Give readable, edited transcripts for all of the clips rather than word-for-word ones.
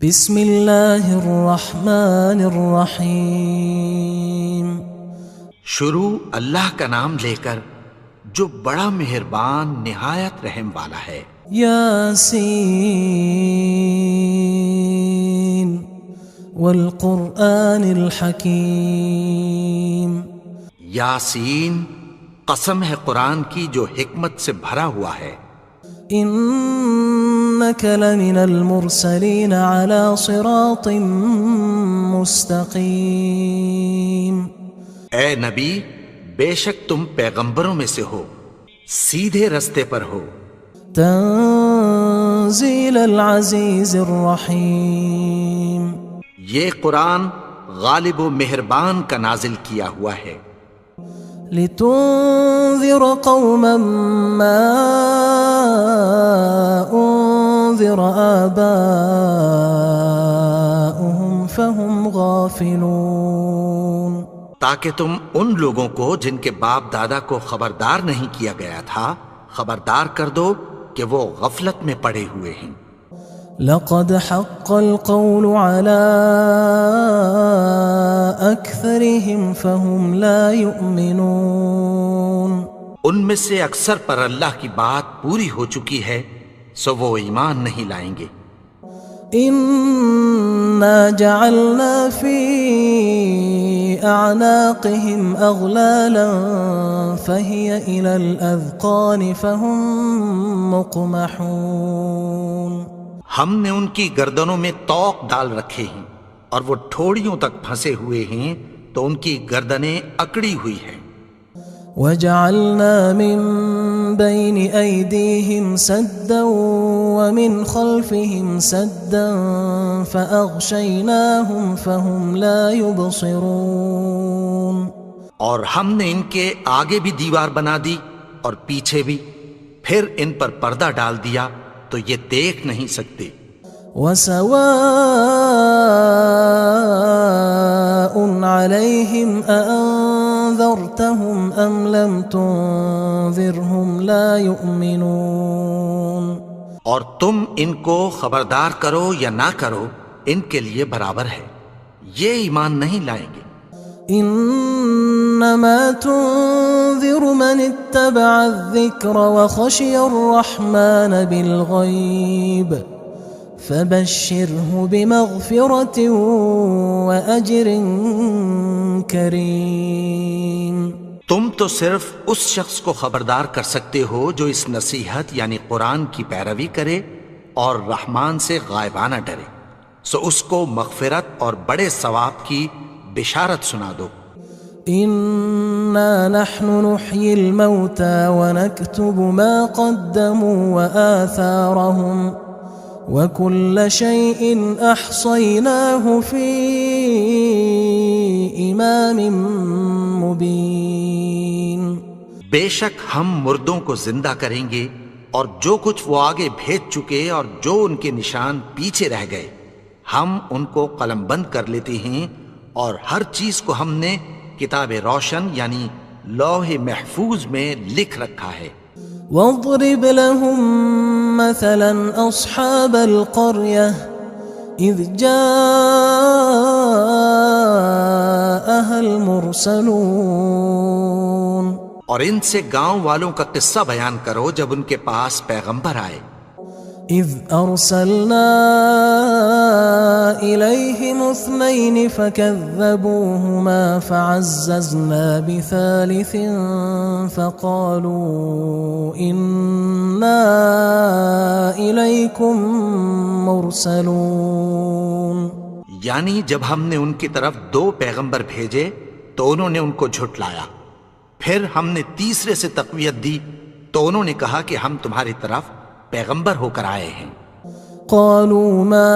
بسم اللہ الرحمن الرحیم۔ شروع اللہ کا نام لے کر جو بڑا مہربان نہایت رحم والا ہے۔ یاسین والقرآن الحکیم۔ یاسین، قسم ہے قرآن کی جو حکمت سے بھرا ہوا ہے۔ انک لمن المرسلین علی صراط مستقیم۔ اے نبی، بے شک تم پیغمبروں میں سے ہو، سیدھے رستے پر ہو۔ تنزیل العزیز الرحیم۔ یہ قرآن غالب و مہربان کا نازل کیا ہوا ہے۔ لتنذر قوما ما انذر آباؤهم فهم غافلون۔ تاکہ تم ان لوگوں کو جن کے باپ دادا کو خبردار نہیں کیا گیا تھا خبردار کر دو کہ وہ غفلت میں پڑے ہوئے ہیں۔ لقد حق القول على أكثرهم فهم لا يؤمنون۔ ان میں سے اکثر پر اللہ کی بات پوری ہو چکی ہے سو وہ ایمان نہیں لائیں گے۔ إنا جعلنا في أعناقهم أغلالا فهي إلى الأذقان فهم مقمحون۔ ہم نے ان کی گردنوں میں طوق ڈال رکھے ہیں اور وہ ٹھوڑیوں تک پھنسے ہوئے ہیں تو ان کی گردنیں اکڑی ہوئی ہیں۔ وجعلنا من بين أيديهم سدا ومن خلفهم سدا فأغشيناهم فهم لا يبصرون۔ اور ہم نے ان کے آگے بھی دیوار بنا دی اور پیچھے بھی، پھر ان پر پردہ ڈال دیا تو یہ دیکھ نہیں سکتے۔ وسواء عليهم أأنذرتهم أم لم تنذرهم لا يؤمنون۔ اور تم ان کو خبردار کرو یا نہ کرو ان کے لیے برابر ہے، یہ ایمان نہیں لائیں گے۔ انما تنذر من اتبع الذکر وخشی الرحمن بالغیب فبشرہ بمغفرۃ واجر کریم۔ تم تو صرف اس شخص کو خبردار کر سکتے ہو جو اس نصیحت یعنی قرآن کی پیروی کرے اور رحمان سے غائبانہ ڈرے، سو اس کو مغفرت اور بڑے ثواب کی بشارت سنا دو۔ انا نحن نحيي الموتى ونكتب ما قدموا وآثارهم وكل شيء احصيناه في امام مبين۔ بے شک ہم مردوں کو زندہ کریں گے اور جو کچھ وہ آگے بھیج چکے اور جو ان کے نشان پیچھے رہ گئے ہم ان کو قلم بند کر لیتے ہیں، اور ہر چیز کو ہم نے کتاب روشن یعنی لوح محفوظ میں لکھ رکھا ہے۔ واضرب لهم مثلا اصحاب القرية اذ جاءها المرسلون۔ اور ان سے گاؤں والوں کا قصہ بیان کرو جب ان کے پاس پیغمبر آئے۔ اذ ارسلنا الیہم اثنین فکذبوہما فعززنا بثالث فقالوا انا الیکم مرسلون۔ یعنی جب ہم نے ان کی طرف 2 پیغمبر بھیجے تو انہوں نے ان کو جھٹلایا، پھر ہم نے تیسرے سے تقویت دی تو انہوں نے کہا کہ ہم تمہاری طرف پیغمبر ہو کر آئے ہیں۔ قالوا ما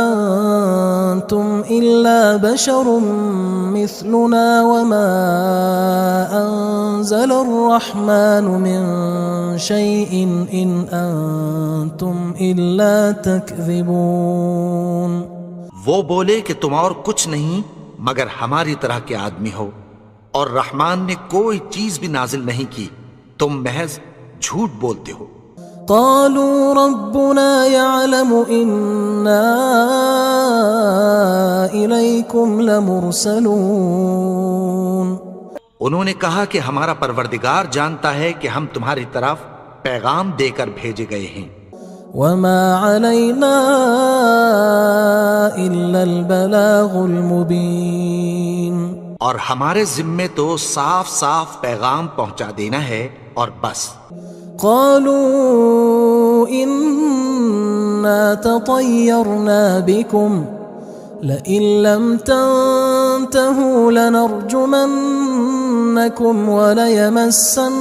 انتم الا بشر مثلنا وما انزل الرحمن من شيء ان انتم الا تكذبون۔ وہ بولے کہ تم اور کچھ نہیں مگر ہماری طرح کے آدمی ہو، اور رحمان نے کوئی چیز بھی نازل نہیں کی، تم محض جھوٹ بولتے ہو۔ قالوا ربنا يعلم إنا إليكم لمرسلون. انہوں نے کہا کہ ہمارا پروردگار جانتا ہے کہ ہم تمہاری طرف پیغام دے کر بھیجے گئے ہیں. وما علينا إلا البلاغ المبين. اور ہمارے ذمے تو صاف صاف پیغام پہنچا دینا ہے اور بس. قالوا إنا تطيرنا بكم لئن لم تنتهوا لنرجمنكم وليمسنكم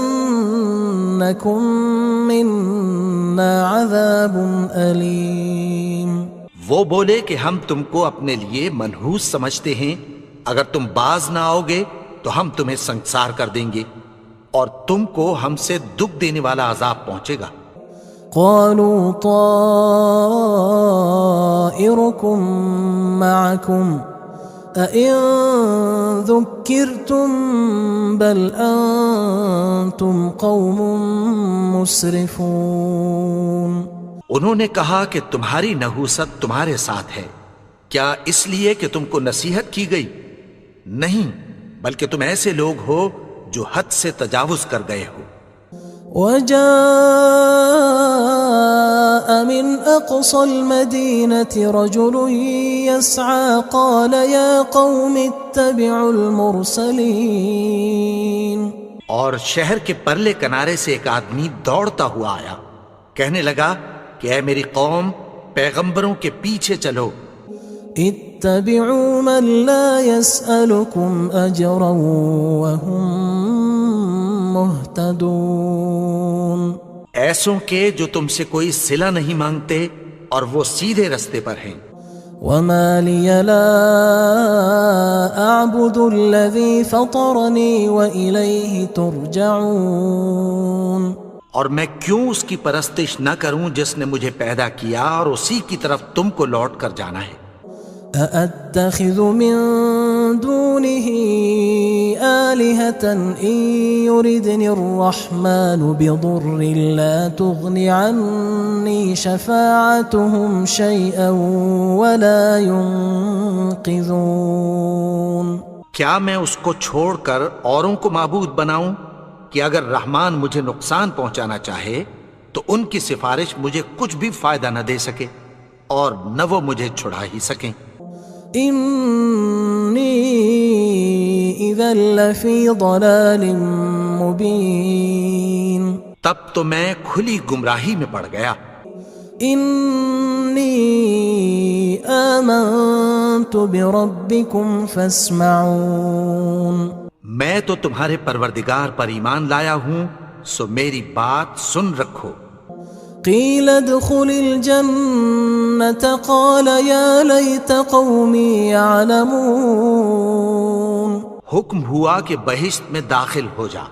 منا عذاب أليم. وہ بولے کہ ہم تم کو اپنے لیے منحوس سمجھتے ہیں، اگر تم باز نہ آؤ گے تو ہم تمہیں سنگسار کر دیں گے اور تم کو ہم سے دکھ دینے والا عذاب پہنچے گا. قالوا طائركم معكم أئن ذكرتم بل أنتم قوم مسرفون. انہوں نے کہا کہ تمہاری نحوست تمہارے ساتھ ہے، کیا اس لیے کہ تم کو نصیحت کی گئی؟ نہیں، بلکہ تم ایسے لوگ ہو جو حد سے تجاوز کر گئے ہو. وجاء من أقصى المدينة رجل يسعى قال يا قوم اتبعوا المرسلين. اور شہر کے پرلے کنارے سے ایک آدمی دوڑتا ہوا آیا، کہنے لگا کہ اے میری قوم، پیغمبروں کے پیچھے چلو. اتبعوا من لا يسألكم أجرا وهم مهتدون. ایسوں کے جو تم سے کوئی صلہ نہیں مانگتے اور وہ سیدھے رستے پر ہیں. وما لي لا أعبد الذي فطرني وإليه ترجعون. اور میں کیوں اس کی پرستش نہ کروں جس نے مجھے پیدا کیا اور اسی کی طرف تم کو لوٹ کر جانا ہے. أأتخذ من دونه آلهة إن يردني الرحمن بضر لا تغن عني شفاعتهم شيئا ولا ينقذون. کیا میں اس کو چھوڑ کر اوروں کو معبود بناؤں کہ اگر رحمان مجھے نقصان پہنچانا چاہے تو ان کی سفارش مجھے کچھ بھی فائدہ نہ دے سکے اور نہ وہ مجھے چھڑا ہی سکیں. إني إذا لفي ضلال مبين. تب تو میں کھلی گمراہی میں پڑ گیا. إني آمنت بربكم فاسمعون. میں تو تمہارے پروردگار پر ایمان لایا ہوں، سو میری بات سن رکھو. قيل ادخل الجنة قال يا ليت قومي يعلمون. حکم ہوا کہ بہشت میں داخل ہو جا.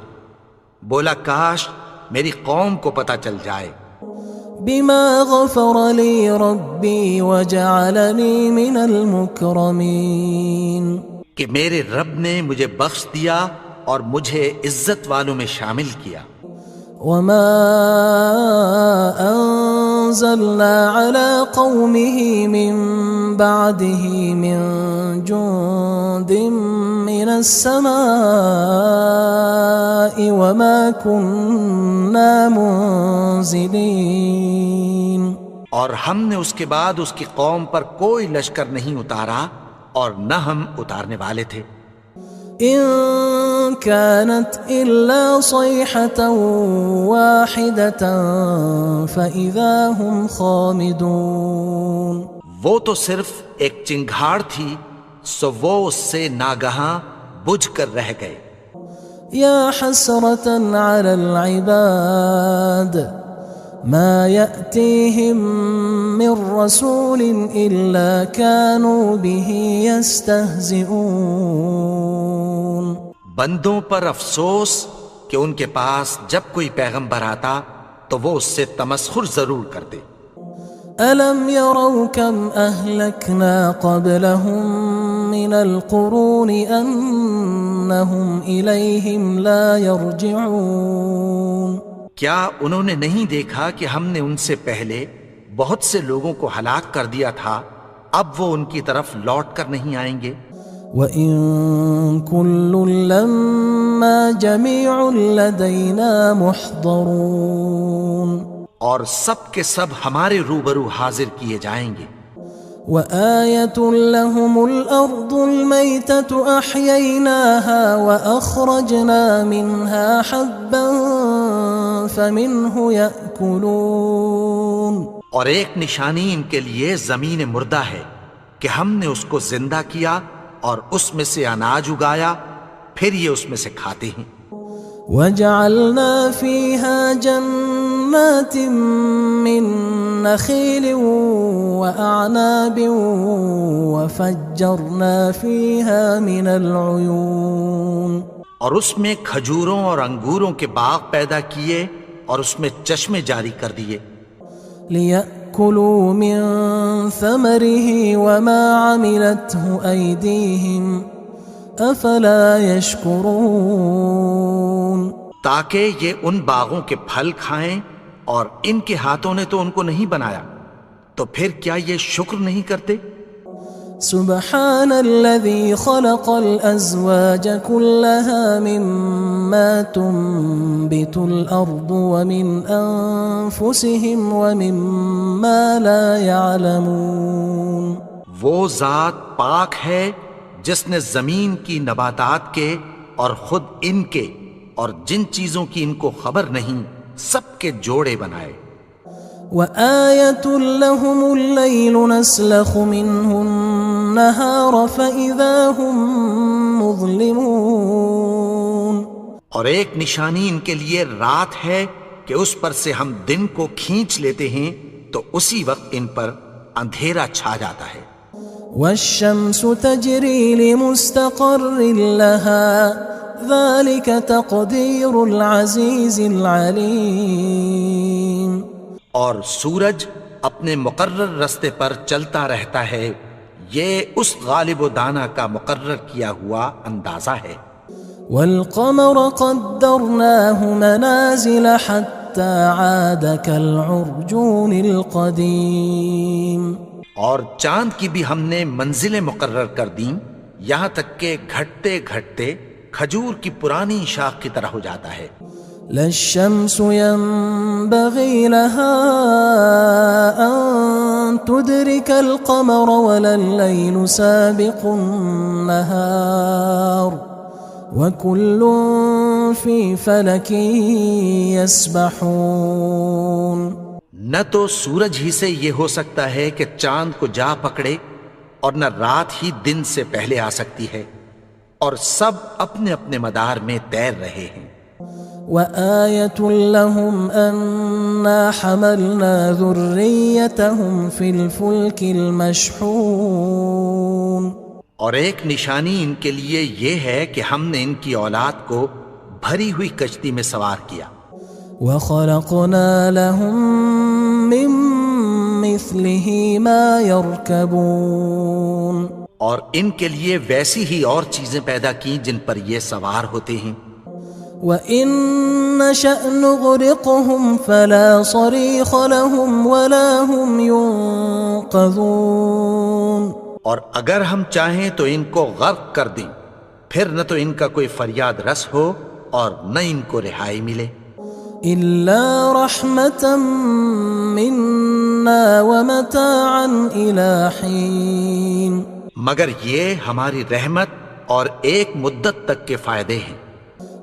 بولا کاش میری قوم کو پتہ چل جائے. بما غفر لي ربي وجعلني من المكرمين. کہ میرے رب نے مجھے بخش دیا اور مجھے عزت والوں میں شامل کیا. وما أنزلنا على قومه من بعده من جند من السماء وما كنا منزلين. اور ہم نے اس کے بعد اس کی قوم پر کوئی لشکر نہیں اتارا اور نہ ہم اتارنے والے تھے. إن كانت إلا صيحة واحدة فإذا هم خامدون. وہ تو صرف ایک چنگھاڑ تھی، سو وہ اس سے ناگہاں بجھ کر رہ گئے. يا حسرة على العباد ما يأتيهم من رسول إلا كانوا به يستهزئون. بندوں پر افسوس کہ ان کے پاس جب کوئی پیغمبر آتا تو وہ اس سے تمسخر ضرور کرتے. ألم يروا كم أهلكنا قبلهم من القرون أنهم إليهم لا يرجعون. کیا انہوں نے نہیں دیکھا کہ ہم نے ان سے پہلے بہت سے لوگوں کو ہلاک کر دیا تھا، اب وہ ان کی طرف لوٹ کر نہیں آئیں گے؟ وَإِن كُلٌّ لَمَّا جَمِيعٌ لَدَيْنَا مُحْضَرُونَ، اور سب کے سب ہمارے روبرو حاضر کیے جائیں گے۔ وَآيَةٌ لَهُمُ الْأَرْضُ الْمَيْتَةُ أَحْيَيْنَاهَا وَأَخْرَجْنَا مِنْهَا حَبًّا فَمِنْهُ يَأْكُلُونَ، اور ایک نشانی ان کے لیے زمین مردہ ہے کہ ہم نے اس کو زندہ کیا اور اس میں سے اناج اگایا، پھر یہ اس میں سے کھاتے ہیں۔ وَجَعَلْنَا فِيهَا جَنَّاتٍ مِّن نَخِيلٍ وَأَعْنَابٍ وَفَجَّرْنَا فِيهَا مِنَ الْعُيُونِ، اور اس میں کھجوروں اور انگوروں کے باغ پیدا کیے اور اس میں چشمے جاری کر دیے، لِيَأْكُلُوا مِن ثَمَرِهِ وَمَا عَمِلَتْهُ أَيْدِيهِمْ أَفَلَا يَشْكُرُونَ، تاکہ یہ ان باغوں کے پھل کھائیں، اور ان کے ہاتھوں نے تو ان کو نہیں بنایا، تو پھر کیا یہ شکر نہیں کرتے؟ سبحان الذي خلق الأزواج كلها مما تنبت الأرض ومن أنفسهم ومما لا يعلمون، وہ ذات پاک ہے جس نے زمین کی نباتات کے اور خود ان کے اور جن چیزوں کی ان کو خبر نہیں سب کے جوڑے بنائے۔ وآية لهم الليل نسلخ منه النهار فإذا هم مظلمون، اور ایک نشانی ان کے لیے رات ہے کہ اس پر سے ہم دن کو کھینچ لیتے ہیں تو اسی وقت ان پر اندھیرا چھا جاتا ہے۔ والشمس تجري لمستقر لها ذلك تقدير العزيز العليم، اور سورج اپنے مقرر رستے پر چلتا رہتا ہے، یہ اس غالب و دانا کا مقرر کیا ہوا اندازہ ہے۔ والقمر قدرناه منازل حتى عاد كالعرجون القديم، اور چاند کی بھی ہم نے منزلیں مقرر کر دیں، یہاں تک کہ گھٹتے گھٹتے کھجور کی پرانی شاخ کی طرح ہو جاتا ہے۔ لا الشمس ينبغي لها أن تدرك القمر ولا الليل سابق النهار وكل في فلك يسبحون، نہ تو سورج ہی سے یہ ہو سکتا ہے کہ چاند کو جا پکڑے، اور نہ رات ہی دن سے پہلے آ سکتی ہے، اور سب اپنے اپنے مدار میں تیر رہے ہیں۔ وآية لهم أنا حملنا ذريتهم في الفلك المشحون، اور ایک نشانی ان کے لیے یہ ہے کہ ہم نے ان کی اولاد کو بھری ہوئی کشتی میں سوار کیا۔ وخلقنا لهم من مثله ما يركبون، اور ان کے لیے ویسی ہی اور چیزیں پیدا کی جن پر یہ سوار ہوتے ہیں۔ وَإِن نَّشَأْ نُغْرِقْهُمْ فَلَا صَرِيخَ لَهُمْ وَلَا هُمْ يُنقَذُونَ، اور اگر ہم چاہیں تو ان کو غرق کر دیں، پھر نہ تو ان کا کوئی فریاد رس ہو اور نہ ان کو رہائی ملے۔ إِلَّا رَحْمَةً مِنَّا وَمَتَاعًا إِلَى حِينٍ، مگر یہ ہماری رحمت اور ایک مدت تک کے فائدے ہیں۔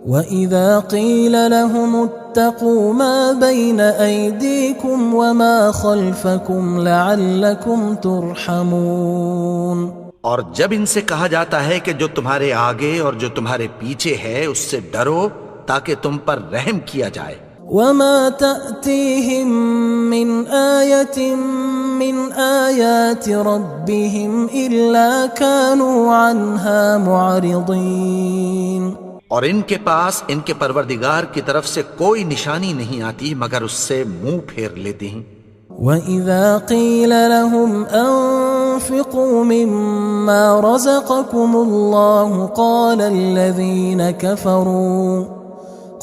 وَإِذَا قِيلَ لَهُمُ اتَّقُوا مَا بَيْنَ أَيْدِيكُمْ وَمَا خَلْفَكُمْ لَعَلَّكُمْ تُرْحَمُونَ، اور جب ان سے کہا جاتا ہے کہ جو تمہارے آگے اور جو تمہارے پیچھے ہے اس سے ڈرو تاکہ تم پر رحم کیا جائے۔ وَمَا تَأْتِيهِم مِّنْ آيَةٍ مِّنْ آيَاتِ رَبِّهِمْ إِلَّا كَانُوا عَنْهَا مُعْرِضِينَ، اور ان کے پاس ان کے پروردگار کی طرف سے کوئی نشانی نہیں آتی مگر اس سے منہ پھیر لیتے ہیں۔ وَإِذَا قِيلَ لَهُمْ أَنفِقُوا مِمَّا رَزَقَكُمُ اللَّهُ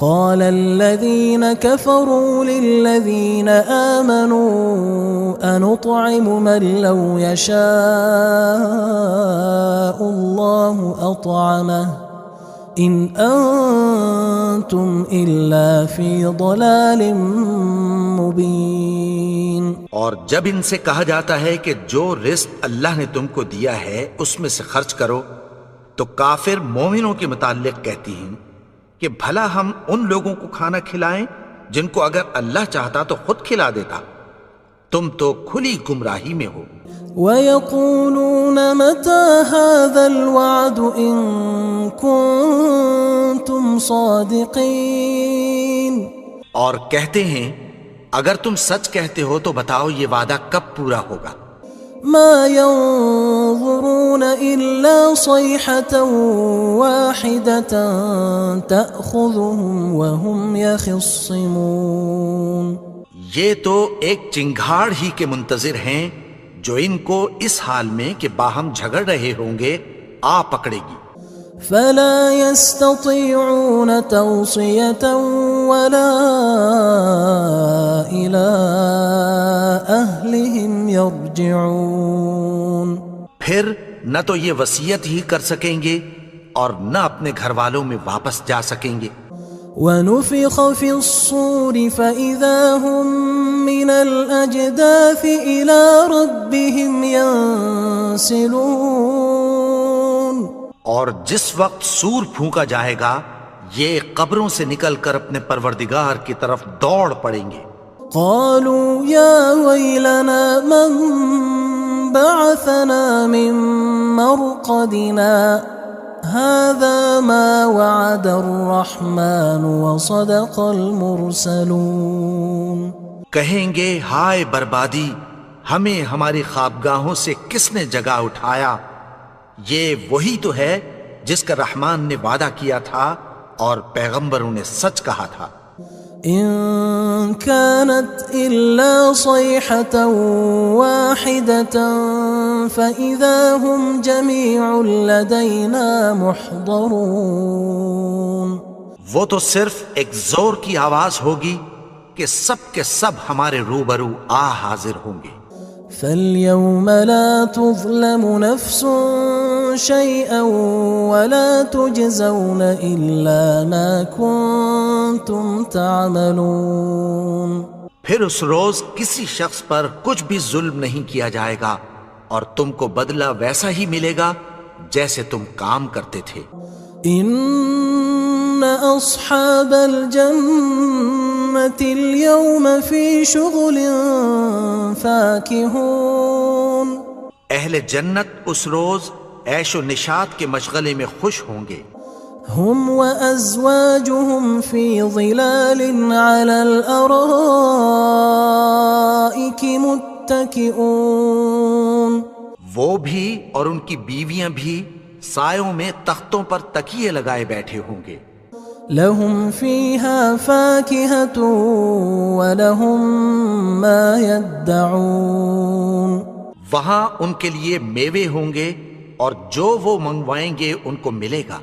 قال الذين كفروا للذين آمنوا أنطعم من لو يشاء الله أطعمه إن أنتم إلا في ضلال مبين. اور جب ان سے کہا جاتا ہے کہ جو رزق اللہ نے تم کو دیا ہے اس میں سے خرچ کرو، تو کافر مومنوں کے متعلق کہتی ہیں کہ بھلا ہم ان لوگوں کو کھانا کھلائیں جن کو اگر اللہ چاہتا تو خود کھلا دیتا. تم تو کھلی گمراہی میں ہو. وَيَقُولُونَ مَتَى هَذَا الْوَعْدُ إِن كُنتُمْ صَادِقِينَ. اور کہتے ہیں اگر تم سچ کہتے ہو تو بتاؤ یہ وعدہ کب پورا ہوگا. مَا يَنظُرُونَ إِلَّا صَيْحَةً وَاحِدَةً تَأْخُذُهُمْ وَهُمْ يَخِصِّمُونَ. یہ تو ایک چنگھاڑ ہی کے منتظر ہیں جو ان کو اس حال میں کہ باہم جھگڑ رہے ہوں گے آ پکڑے گی. فلا يستطيعون توصية ولا إلى أهلهم يرجعون. پھر نہ تو یہ وصیت ہی کر سکیں گے اور نہ اپنے گھر والوں میں واپس جا سکیں گے. ونفخ في الصور فإذا هم من الأجداث إلى ربهم ينسلون. اور جس وقت سور پھونکا جائے گا یہ قبروں سے نکل کر اپنے پروردگار کی طرف دوڑ پڑیں گے. قالوا يا ويلنا من بعثنا من مرقدنا هذا ما وعد الرحمن وصدق المرسلون. کہیں گے ہائے بربادی، ہمیں ہماری خوابگاہوں سے کس نے جگا اٹھایا. یہ وہی تو ہے جس کا رحمان نے وعدہ کیا تھا اور پیغمبروں نے سچ کہا تھا. إن كانت إلا صيحة واحدة فإذا هم جميع لدينا محضرون. وہ تو صرف ایک زور کی آواز ہوگی کہ سب کے سب ہمارے روبرو آ حاضر ہوں گے. فاليوم لا تظلم نفس شيئا ولا تجزون إلا ما كنتم تعملون. پھر اس روز کسی شخص پر کچھ بھی ظلم نہیں کیا جائے گا اور تم کو بدلہ ویسا ہی ملے گا جیسے تم کام کرتے تھے. إن أصحاب الجنة اليوم في شغل فاكهون. اہل جنت اس روز عیش و نشاط کے مشغلے میں خوش ہوں گے. هم وأزواجهم في ظلال على الأرائك متكئون. وہ بھی اور ان کی بیویاں بھی سایوں میں تختوں پر تکیے لگائے بیٹھے ہوں گے. لهم فيها فاكهة ولهم ما يدعون. وہاں ان کے لیے میوے ہوں گے اور جو وہ منگوائیں گے ان کو ملے گا.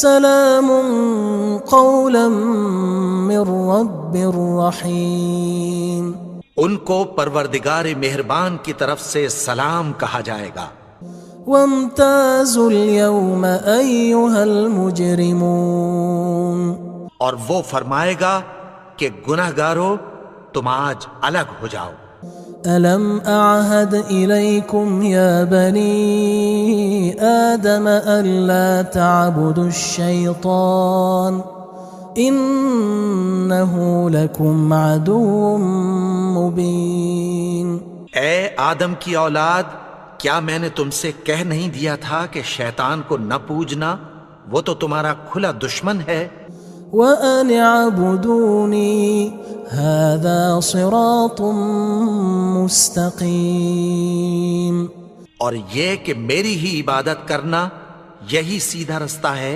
سلام قولا من رب رحیم. ان کو پروردگار مہربان کی طرف سے سلام کہا جائے گا. وامتازوا اليوم أيها المجرمون. اور وہ فرمائے گا کہ گناہگارو تم آج الگ ہو جاؤ. ألم أعهد إليكم يا بني آدم ألا تعبدوا الشيطان إنه لكم عدو مبين. اے آدم کی اولاد، کیا میں نے تم سے کہہ نہیں دیا تھا کہ شیطان کو نہ پوجنا، وہ تو تمہارا کھلا دشمن ہے. وَأَنِ اعْبُدُونِي هَذَا صِرَاطٌ مُسْتَقِيمٌ. اور یہ کہ میری ہی عبادت کرنا یہی سیدھا رستہ ہے.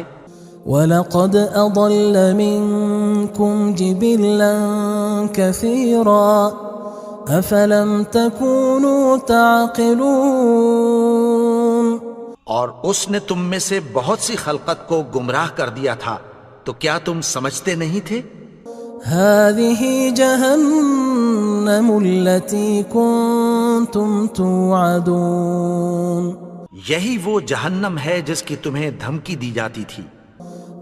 وَلَقَدْ أَضَلَّ مِنْكُمْ جِبِلًّا كَثِيرًا أَفَلَمْ تَكُونُوا تَعْقِلُونَ. اور اس نے تم میں سے بہت سی خلقت کو گمراہ کر دیا تھا، تو کیا تم سمجھتے نہیں تھے؟ هذه جهنم التي كنتم توعدون یہی وہ جہنم ہے جس کی تمہیں دھمکی دی جاتی تھی۔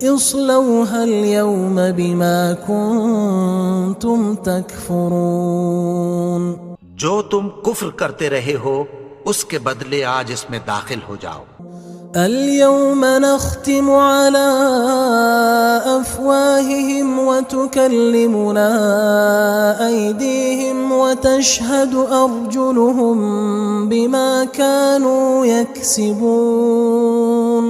اصلوها اليوم بما كنتم تكفرون جو تم کفر کرتے رہے ہو اس کے بدلے آج اس میں داخل ہو جاؤ۔ اليوم نختم على أفواههم وتكلمنا أيديهم وتشهد أرجلهم بما كانوا يكسبون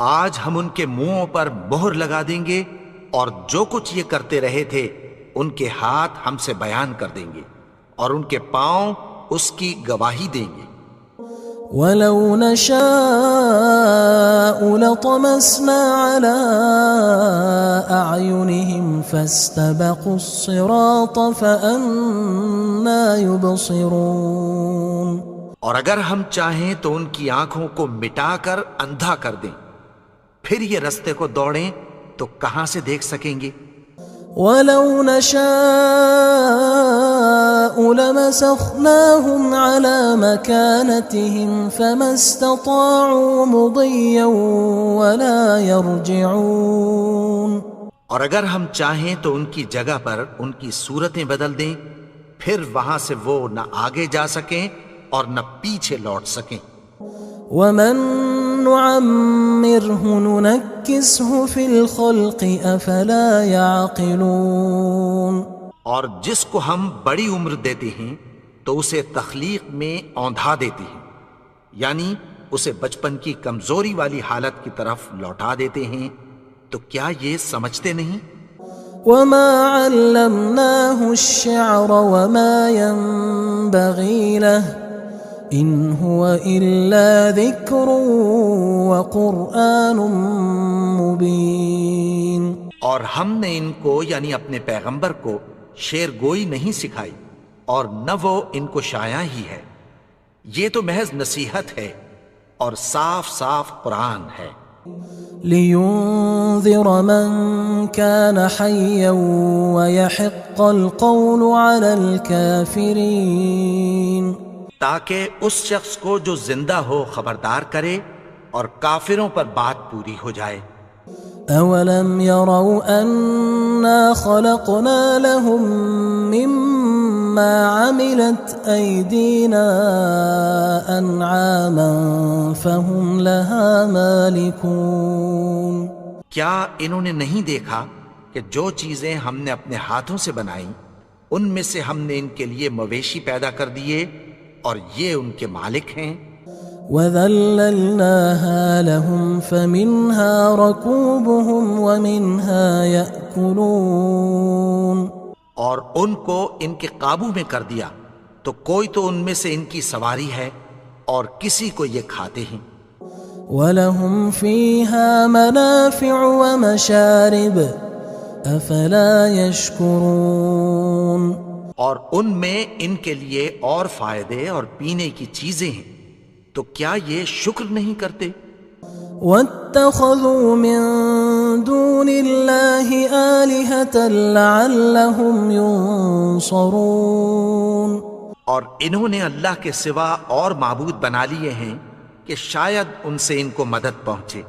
آج ہم ان کے منہوں پر مہر لگا دیں گے اور جو کچھ یہ کرتے رہے تھے ان کے ہاتھ ہم سے بیان کر دیں گے اور ان کے پاؤں اس کی گواہی دیں گے۔ وَلَوْ نَشَاءُ لَطَمَسْنَا عَلَىٰ أَعْيُنِهِمْ فَاسْتَبَقُوا الصِّرَاطَ فَأَنَّىٰ يُبْصِرُونَ اور اگر ہم چاہیں تو ان کی آنکھوں کو مٹا کر اندھا کر دیں، پھر یہ رستے کو دوڑیں تو کہاں سے دیکھ سکیں گے؟ وَلَوْ نَشَاءُ لَمَسَخْنَاهُمْ عَلَىٰ مَكَانَتِهِمْ فَمَا اسْتَطَاعُوا مُضِيًّا وَلَا يَرْجِعُونَ اور اگر ہم چاہیں تو ان کی جگہ پر ان کی صورتیں بدل دیں، پھر وہاں سے وہ نہ آگے جا سکیں اور نہ پیچھے لوٹ سکیں۔ وَمَن نُعَمِّرْهُ نُنَكِّسْهُ فِي الْخَلْقِ أَفَلَا يَعْقِلُونَ اور جس کو ہم بڑی عمر دیتے ہیں تو اسے تخلیق میں اوندھا دیتے ہیں، یعنی اسے بچپن کی کمزوری والی حالت کی طرف لوٹا دیتے ہیں، تو کیا یہ سمجھتے نہیں؟ وَمَا عَلَّمْنَاهُ الشِّعْرَ وَمَا يَنبَغِي لَهُ إِنْ هُوَ إِلَّا ذِكْرٌ وَقُرْآنٌ مُبِينٌ اور ہم نے ان کو یعنی اپنے پیغمبر کو شعر گوئی نہیں سکھائی اور نہ وہ ان کو شایع ہی ہے، یہ تو محض نصیحت ہے اور صاف صاف قرآن ہے۔ لِيُنذِرَ مَن كَانَ حَيًّا وَيَحِقَّ الْقَوْلُ عَلَى الْكَافِرِينَ تاکہ اس شخص کو جو زندہ ہو خبردار کرے اور کافروں پر بات پوری ہو جائے۔ أَوَلَمْ يَرَوْا أَنَّا خَلَقْنَا لَهُم مِّمَّا عَمِلَتْ أَيْدِينَا أَنْعَامًا فَهُمْ لَهَا مَالِكُونَ کیا انہوں نے نہیں دیکھا کہ جو چیزیں ہم نے اپنے ہاتھوں سے بنائیں ان میں سے ہم نے ان کے لیے مویشی پیدا کر دیے اور یہ ان کے مالک ہیں۔ وَذَلَّلْنَاهَا لَهُمْ فَمِنْهَا رَكُوبُهُمْ وَمِنْهَا يَأْكُلُونَ اور ان کو ان کے قابو میں کر دیا تو کوئی تو ان میں سے ان کی سواری ہے اور کسی کو یہ کھاتے ہیں۔ وَلَهُمْ فِيهَا مَنَافِعُ وَمَشَارِبُ أَفَلَا يَشْكُرُونَ اور ان میں ان کے لیے اور فائدے اور پینے کی چیزیں ہیں، تو کیا یہ شکر نہیں کرتے؟ وَاتَّخَذُوا مِن دُونِ اللَّهِ آلِهَةً لَعَلَّهُمْ يُنصَرُونَ اور انہوں نے اللہ کے سوا اور معبود بنا لیے ہیں کہ شاید ان سے ان کو مدد پہنچے۔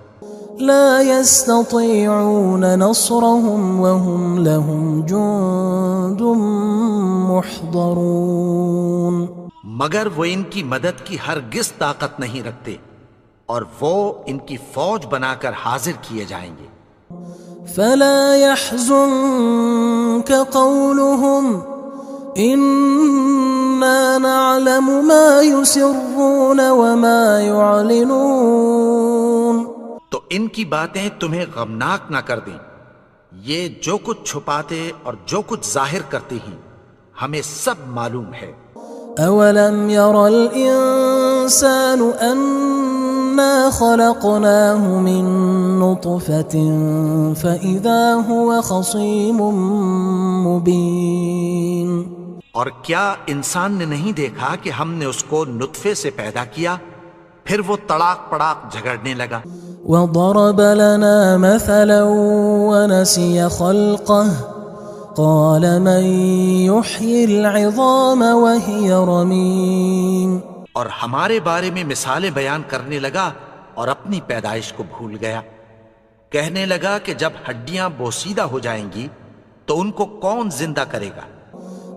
لا يستطيعون نصرهم وهم لهم جند محضرون مگر وہ ان کی مدد کی ہرگز طاقت نہیں رکھتے اور وہ ان کی فوج بنا کر حاضر کیے جائیں گے۔ فلا يحزنك قولهم إنا نعلم ما يسرون وما يعلنون تو ان کی باتیں تمہیں غمناک نہ کر دیں، یہ جو کچھ چھپاتے اور جو کچھ ظاہر کرتے ہیں ہمیں سب معلوم ہے۔ أولم ير الإنسان أنا خلقناه من نطفة فإذا هو خصيم مبين اور کیا انسان نے نہیں دیکھا کہ ہم نے اس کو نطفے سے پیدا کیا، پھر وہ تڑاک پڑاک جھگڑنے لگا۔ وضرب لنا مثلا ونسي خلقه قال من يحيي العظام وهي رميم اور ہمارے بارے میں مثالیں بیان کرنے لگا اور اپنی پیدائش کو بھول گیا۔ کہنے لگا کہ جب ہڈیاں بوسیدہ ہو جائیں گی تو ان کو کون زندہ کرے گا؟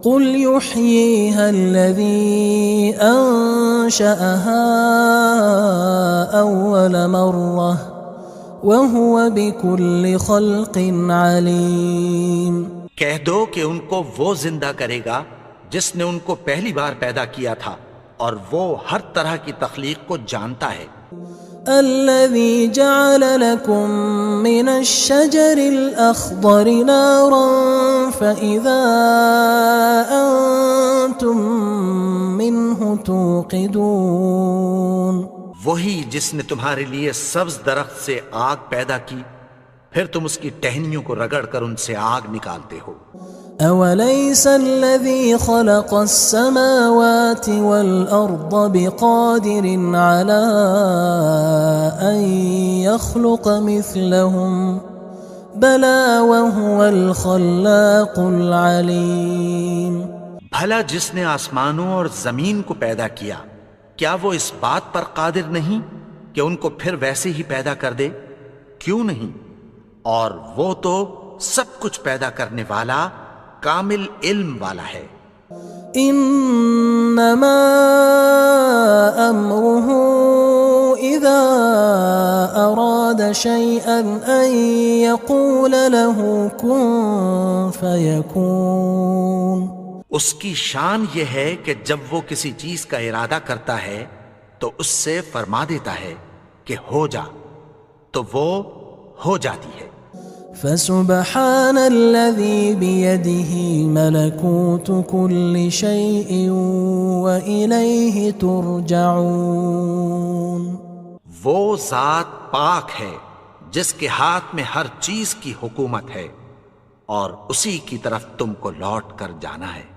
قل يحييها الذي أنشأها أول مرة وهو بكل خلق عليم۔ کہہ دو کہ ان کو وہ زندہ کرے گا جس نے ان کو پہلی بار پیدا کیا تھا اور وہ ہر طرح کی تخلیق کو جانتا ہے۔ الذي جعل لكم من الشجر الأخضر نارا فإذا أنتم منه توقدون۔ وہی جس نے تمہارے لیے سبز درخت سے آگ پیدا کی، پھر تم اس کی ٹہنیوں کو رگڑ کر ان سے آگ نکالتے ہو۔ أوليس الذي خلق السماوات والأرض بقادر على أن يخلق مثلهم بلى وهو الخلاق العليم۔ بھلا جس نے آسمانوں اور زمین کو پیدا کیا، کیا وہ اس بات پر قادر نہیں کہ ان کو پھر ویسے ہی پیدا کر دے؟ کیوں نہیں؟ اور وہ تو سب کچھ پیدا کرنے والا، کامل علم والا ہے۔ انما امره اذا اراد شيئا ان يقول له كن فيكون۔ اس کی شان یہ ہے کہ جب وہ کسی چیز کا ارادہ کرتا ہے تو اس سے فرما دیتا ہے کہ ہو جا، تو وہ ہو جاتی ہے۔ فسبحان الذي بيده ملكوت كل شيء وإليه ترجعون۔ وہ ذات پاک ہے جس کے ہاتھ میں ہر چیز کی حکومت ہے اور اسی کی طرف تم کو لوٹ کر جانا ہے۔